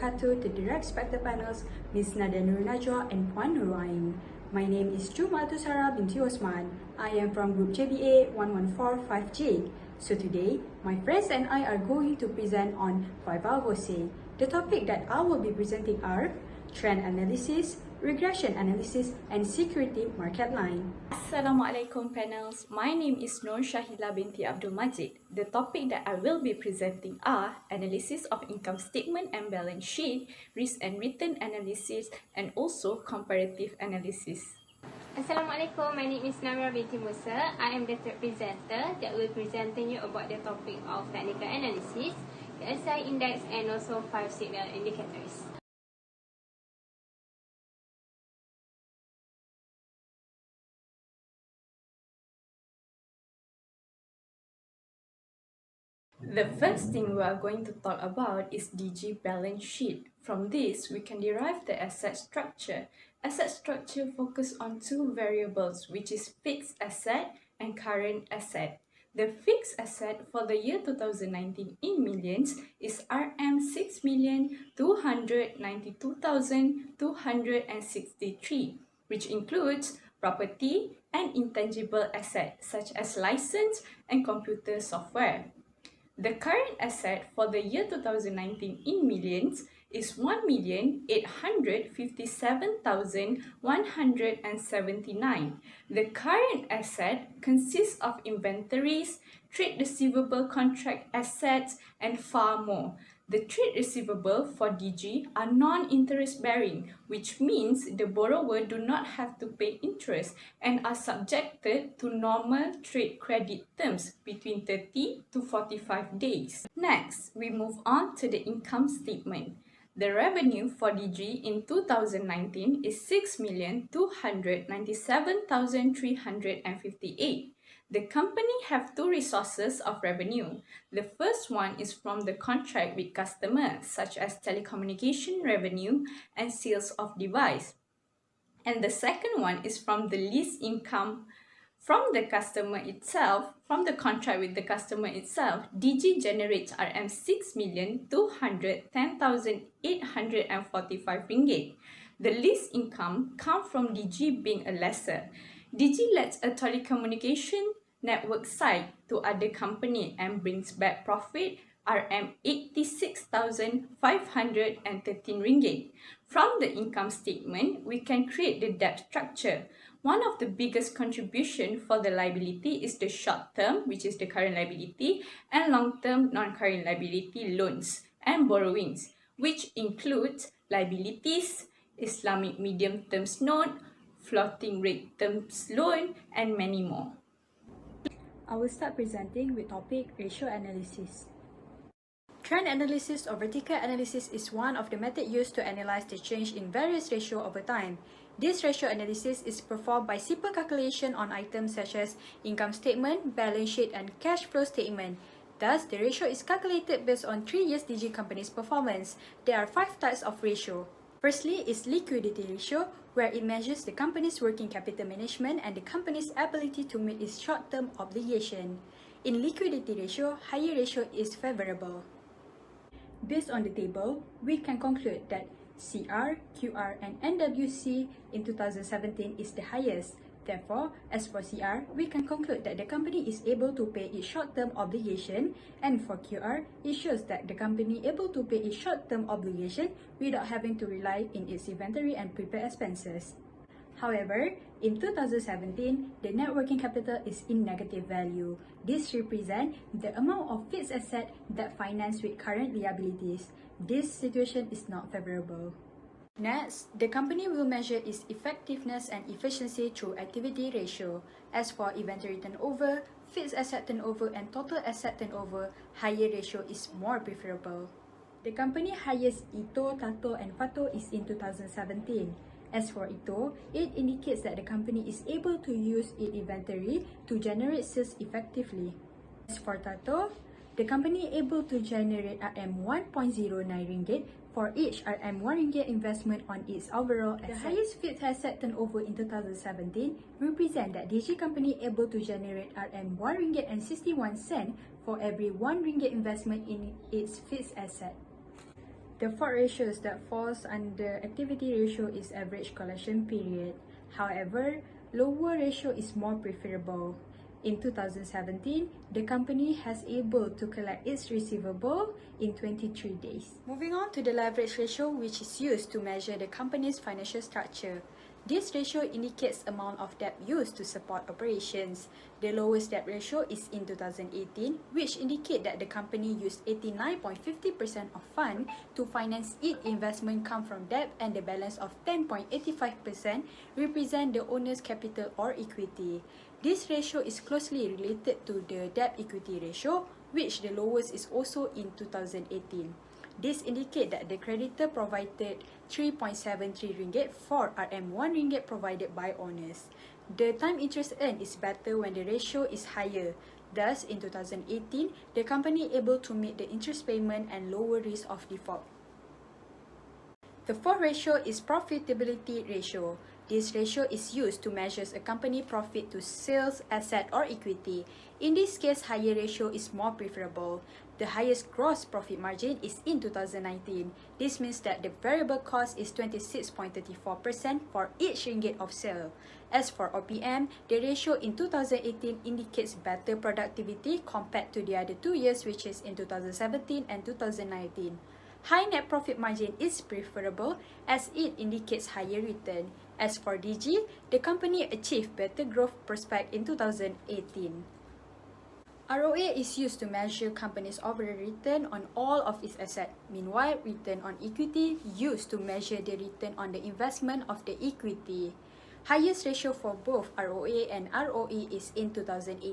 wabarakatuh to the respected panels, Ms. Nadia Nur Najwa and Puan Nur Ain. My name is Jumaatu Sarah binti Osman. I am from Group JBA 1145J. So today, my friends and I are going to present on Viva Voce. The topic that I will be presenting are trend analysis, regression analysis, and security market line. Assalamualaikum panels. My name is Nur Shahila binti Abdul Majid. The topic that I will be presenting are analysis of income statement and balance sheet, risk and return analysis, and also comparative analysis. Assalamualaikum, my name is Namra binti Musa. I am the third presenter that will presenting you about the topic of technical analysis, the SI index, and also 5 signal indicators. The first thing we are going to talk about is DG balance sheet. From this, we can derive the asset structure. Asset structure focus on two variables, which is fixed asset and current asset. The fixed asset for the year 2019 in millions is RM6,292,263, which includes property and intangible assets such as license and computer software. The current asset for the year 2019 in millions is 1,857,179. The current asset consists of inventories, trade receivable contract assets, and far more. The trade receivable for DG are non-interest bearing, which means the borrower do not have to pay interest and are subjected to normal trade credit terms between 30 to 45 days. Next, we move on to the income statement. The revenue for DG in 2019 is 6,297,358. The company have two sources of revenue. The first one is from the contract with customers, such as telecommunication revenue and sales of device. And the second one is from the lease income from the customer itself. From the contract with the customer itself, DG generates RM6,210,845 ringgit. The lease income comes from DG being a lessor. DG lets a telecommunication network site to other company and brings back profit RM86,513 ringgit. From the income statement, we can create the debt structure. One of the biggest contribution for the liability is the short term, which is the current liability, and long term non-current liability loans and borrowings, which includes liabilities, Islamic medium terms note, floating rate terms loan, and many more. I will start presenting with topic ratio analysis. Trend analysis or vertical analysis is one of the methods used to analyze the change in various ratios over time. This ratio analysis is performed by simple calculation on items such as income statement, balance sheet, and cash flow statement. Thus, the ratio is calculated based on 3 years DG company's performance. There are 5 types of ratio. Firstly is liquidity ratio, where it measures the company's working capital management and the company's ability to meet its short-term obligation. In liquidity ratio, higher ratio is favorable. Based on the table, we can conclude that CR, QR, and NWC in 2017 is the highest. Therefore, as for CR, we can conclude that the company is able to pay its short-term obligation, and for QR, it shows that the company able to pay its short-term obligation without having to rely in its inventory and prepaid expenses. However, in 2017, the net working capital is in negative value. This represents the amount of fixed asset that finance with current liabilities. This situation is not favorable. Next, the company will measure its effectiveness and efficiency through activity ratio. As for inventory turnover, fixed asset turnover, and total asset turnover, higher ratio is more preferable. The company highest Ito, Tato, and Fato is in 2017. As for Ito, it indicates that the company is able to use its inventory to generate sales effectively. As for Tato, the company able to generate RM1.09 ringgit for each RM1 ringgit investment on its overall asset. The highest fixed asset turnover in 2017 represent that DG company able to generate RM1 ringgit and 61 cent for every 1 ringgit investment in its fixed asset. The fourth ratio that falls under activity ratio is average collection period. However, lower ratio is more preferable. In 2017, the company has able to collect its receivable in 23 days. Moving on to the leverage ratio, which is used to measure the company's financial structure. This ratio indicates amount of debt used to support operations. The lowest debt ratio is in 2018, which indicate that the company used 89.50% of fund to finance its investment come from debt, and the balance of 10.85% represent the owner's capital or equity. This ratio is closely related to the debt equity ratio, which the lowest is also in 2018. This indicate that the creditor provided 3.73 ringgit for RM1 ringgit provided by owners. The time interest earned is better when the ratio is higher. Thus, in 2018, the company able to meet the interest payment and lower risk of default. The fourth ratio is profitability ratio. This ratio is used to measure a company profit to sales, asset or equity. In this case, higher ratio is more preferable. The highest gross profit margin is in 2019. This means that the variable cost is 26.34% for each ringgit of sale. As for OPM, the ratio in 2018 indicates better productivity compared to the other 2 years, which is in 2017 and 2019. High net profit margin is preferable as it indicates higher return. As for DG, the company achieved better growth prospect in 2018. ROA is used to measure company's overall return on all of its assets. Meanwhile, return on equity used to measure the return on the investment of the equity. Highest ratio for both ROA and ROE is in 2018.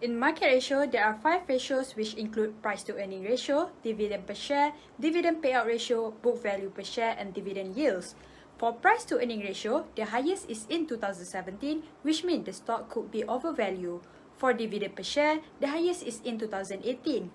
In market ratio, there are 5 ratios which include price to earning ratio, dividend per share, dividend payout ratio, book value per share, and dividend yields. For price to earning ratio, the highest is in 2017, which means the stock could be overvalued. For dividend per share, the highest is in 2018.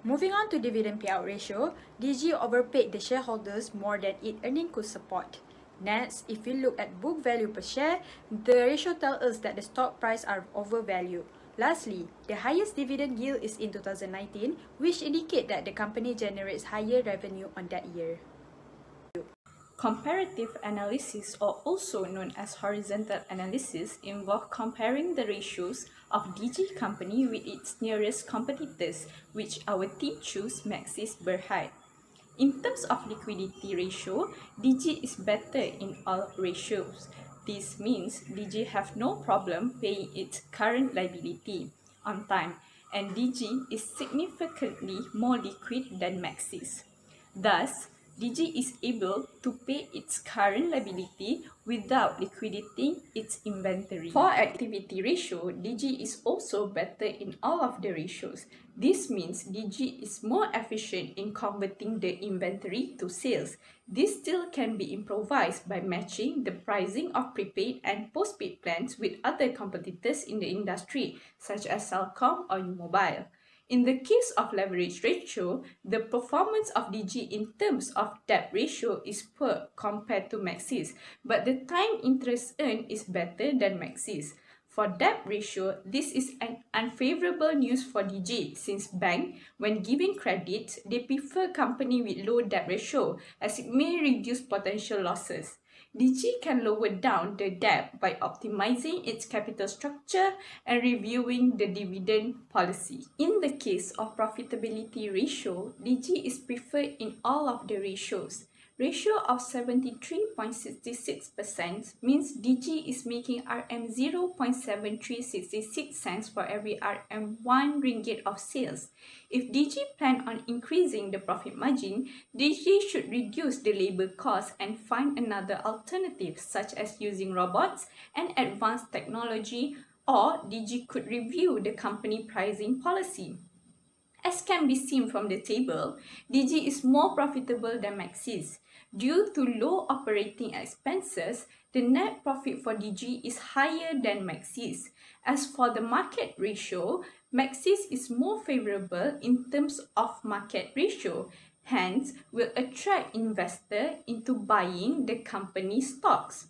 Moving on to dividend payout ratio, DG overpaid the shareholders more than its earning could support. Next, if we look at book value per share, the ratio tells us that the stock price are overvalued. Lastly, the highest dividend yield is in 2019, which indicate that the company generates higher revenue on that year. Comparative analysis, or also known as horizontal analysis, involve comparing the ratios of DG company with its nearest competitors, which our team choose Maxis Berhad. In terms of liquidity ratio, DG is better in all ratios. This means DG have no problem paying its current liability on time, and DG is significantly more liquid than Maxis. Thus, DG is able to pay its current liability without liquidating its inventory. For activity ratio, DG is also better in all of the ratios. This means DG is more efficient in converting the inventory to sales. This still can be improvised by matching the pricing of prepaid and postpaid plans with other competitors in the industry, such as Celcom or U-Mobile. In the case of leverage ratio, the performance of DG in terms of debt ratio is poor compared to Maxis, but the time interest earned is better than Maxis. For debt ratio, this is an unfavorable news for DG since bank, when giving credit, they prefer company with low debt ratio as it may reduce potential losses. DG can lower down the debt by optimizing its capital structure and reviewing the dividend policy. In the case of profitability ratio, DG is preferred in all of the ratios. Ratio of 73.66% means DG is making RM 0.7366 cents for every RM 1 ringgit of sales. If DG plan on increasing the profit margin, DG should reduce the labor cost and find another alternative such as using robots and advanced technology, or DG could review the company pricing policy. As can be seen from the table, DG is more profitable than Maxis. Due to low operating expenses, the net profit for DG is higher than Maxis. As for the market ratio, Maxis is more favorable in terms of market ratio, hence will attract investors into buying the company stocks.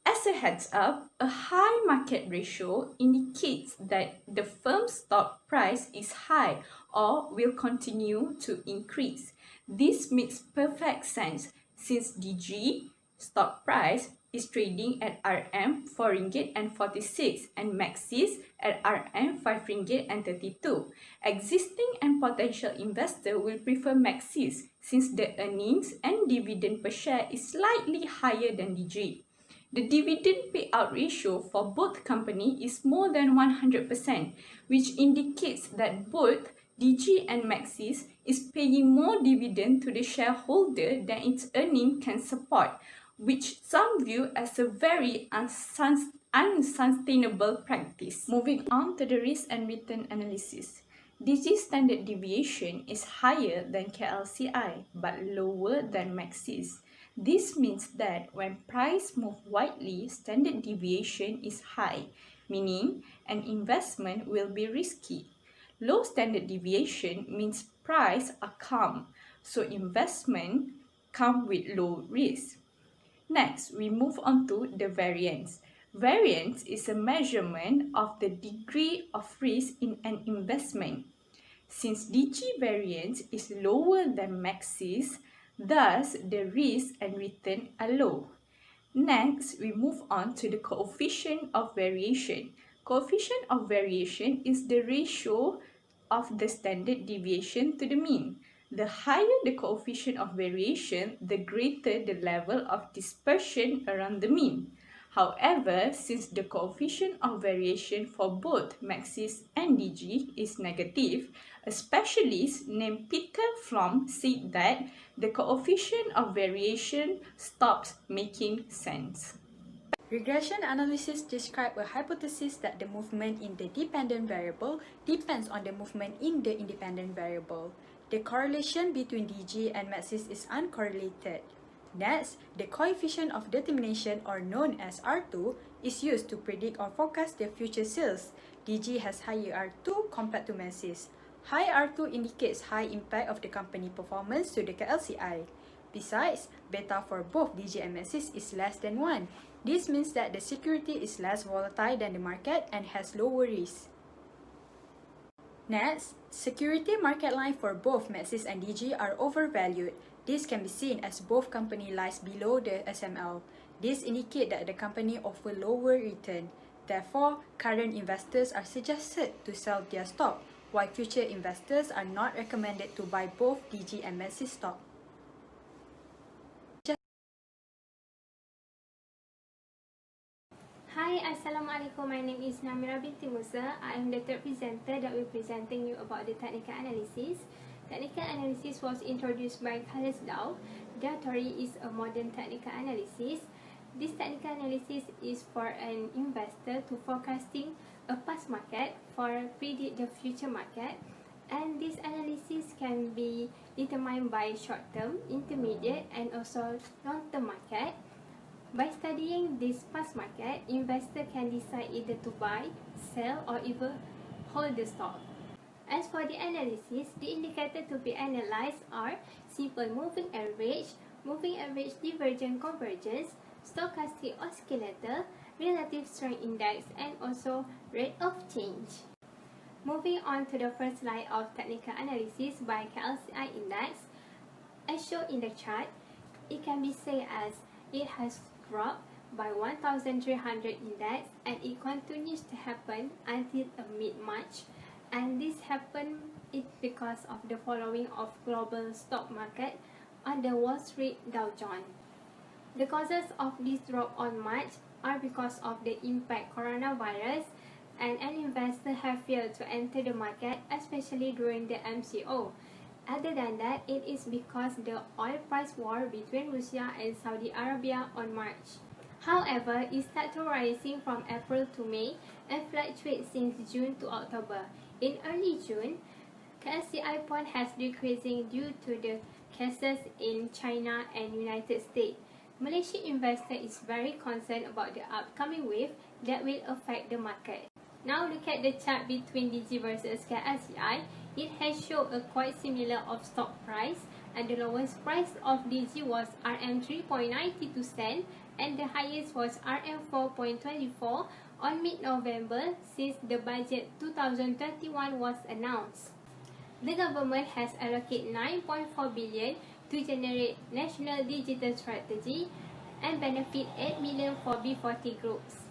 As a heads up, a high market ratio indicates that the firm's stock price is high or will continue to increase. This makes perfect sense since DG stock price is trading at RM 4.46 and Maxis at RM 5.32. Existing and potential investor will prefer Maxis since the earnings and dividend per share is slightly higher than DG. The dividend payout ratio for both companies is more than 100%, which indicates that both DG and Maxis is paying more dividend to the shareholder than its earning can support, which some view as a very unsustainable practice. Moving on to the risk and return analysis. DG standard deviation is higher than KLCI but lower than Maxis. This means that when price move widely, standard deviation is high, meaning an investment will be risky. Low standard deviation means price are calm, so investment come with low risk. Next, we move on to the variance. Variance is a measurement of the degree of risk in an investment. Since DG variance is lower than Maxis, thus the risk and return are low. Next, we move on to the coefficient of variation. Coefficient of variation is the ratio of the standard deviation to the mean. The higher the coefficient of variation, the greater the level of dispersion around the mean. However, since the coefficient of variation for both Maxis and DG is negative, a specialist named Peter Flom said that the coefficient of variation stops making sense. Regression analysis describes a hypothesis that the movement in the dependent variable depends on the movement in the independent variable. The correlation between DG and Maxis is uncorrelated. Next, the coefficient of determination, or known as R2, is used to predict or forecast the future sales. DG has higher R2 compared to Maxis. High R2 indicates high impact of the company performance to the KLCI. Besides, beta for both DG and Maxis is less than 1. This means that the security is less volatile than the market and has lower risk. Next, security market line for both Maxis and DG are overvalued. This can be seen as both company lies below the SML. This indicates that the company offer lower return. Therefore, current investors are suggested to sell their stock, while future investors are not recommended to buy both DG and Maxis stock. Hi, Assalamualaikum. My name is Namira binti Musa. I am the third presenter that will be presenting you about the technical analysis. Technical analysis was introduced by Carlos Dow. Their theory is a modern technical analysis. This technical analysis is for an investor to forecasting a past market for predict the future market, and this analysis can be determined by short-term, intermediate, and also long-term market. By studying this past market, investor can decide either to buy, sell, or even hold the stock. As for the analysis, the indicator to be analyzed are simple moving average divergent convergence, stochastic oscillator, relative strength index, and also rate of change. Moving on to the first slide of technical analysis by KLCI index, as shown in the chart, it can be said as it has dropped by 1,300 index, and it continues to happen until mid-March, and this happened because of the following of global stock market on the Wall Street Dow Jones. The causes of this drop on March are because of the impact coronavirus, and an investor have failed to enter the market, especially during the MCO. Other than that, it is because the oil price war between Russia and Saudi Arabia on March. However, it started rising from April to May and fluctuates since June to October. In early June, KLCI bond has decreasing due to the cases in China and United States. Malaysian investor is very concerned about the upcoming wave that will affect the market. Now look at the chart between DG versus KLCI. It has shown a quite similar of stock price, and the lowest price of DG was RM 3.92 cent and the highest was RM 4.24 on mid-November since the budget 2021 was announced. The government has allocated 9.4 billion to generate national digital strategy and benefit 8 million for B40 groups.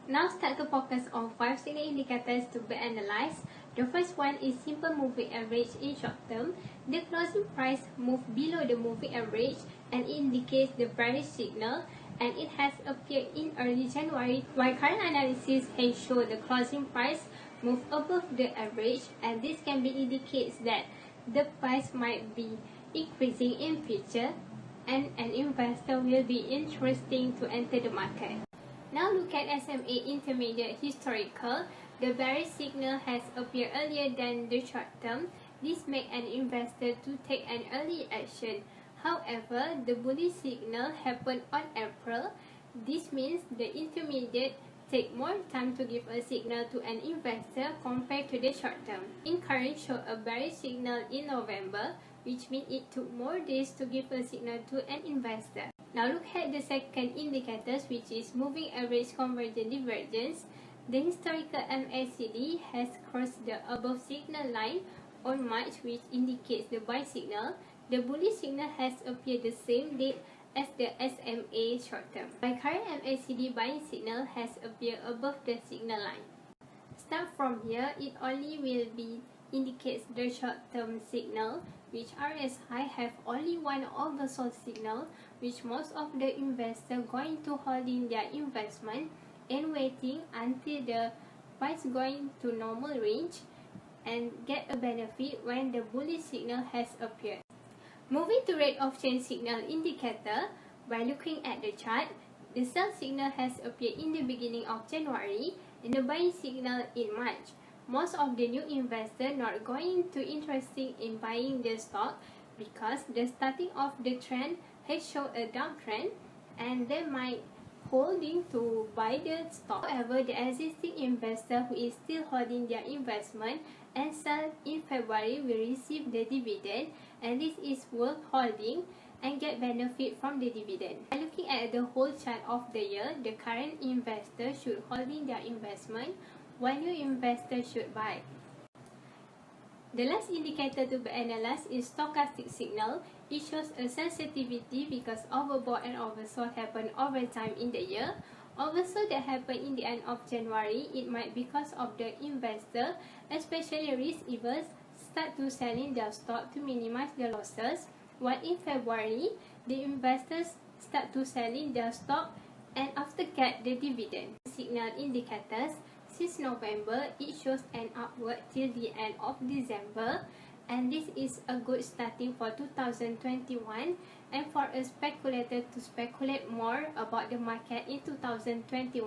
Now start to focus on 5 signal indicators to be analyzed. The first one is simple moving average in short term. The closing price moved below the moving average and indicates the bearish signal, and it has appeared in early January, while current analysis has shown the closing price move above the average, and this can be indicates that the price might be increasing in future and an investor will be interesting to enter the market. Now look at SMA Intermediate Historical. The bearish signal has appeared earlier than the short term. This makes an investor to take an early action. However, the bullish signal happened on April. This means the intermediate take more time to give a signal to an investor compared to the short term. In current show a bearish signal in November, which means it took more days to give a signal to an investor. Now look at the second indicators, which is moving average convergence divergence. The historical MACD has crossed the above signal line on March, which indicates the buy signal. The bullish signal has appeared the same date as the SMA short term. My current MACD buying signal has appeared above the signal line. Start from here, it only will be indicates the short-term signal, which RSI have only one oversold signal, which most of the investors going to hold in their investment and waiting until the price going to normal range and get a benefit when the bullish signal has appeared. Moving to rate of change signal indicator, by looking at the chart, the sell signal has appeared in the beginning of January and the buying signal in March. Most of the new investors not going to interested in buying the stock because the starting of the trend has shown a downtrend and they might holding to buy the stock. However, the existing investor who is still holding their investment and sell in February will receive the dividend, and this is worth holding and get benefit from the dividend. By looking at the whole chart of the year, the current investor should holding their investment while new investor should buy. The last indicator to be analyzed is stochastic signal. It shows a sensitivity because overbought and oversold happen over time in the year. Oversold that happened in the end of January, it might because of the investor, especially risk averse, start to selling their stock to minimize the losses, while in February, the investors start to selling their stock and after get the dividend. Signal indicators, since November, it shows an upward till the end of December, and this is a good starting for 2021 and for a speculator to speculate more about the market in 2021.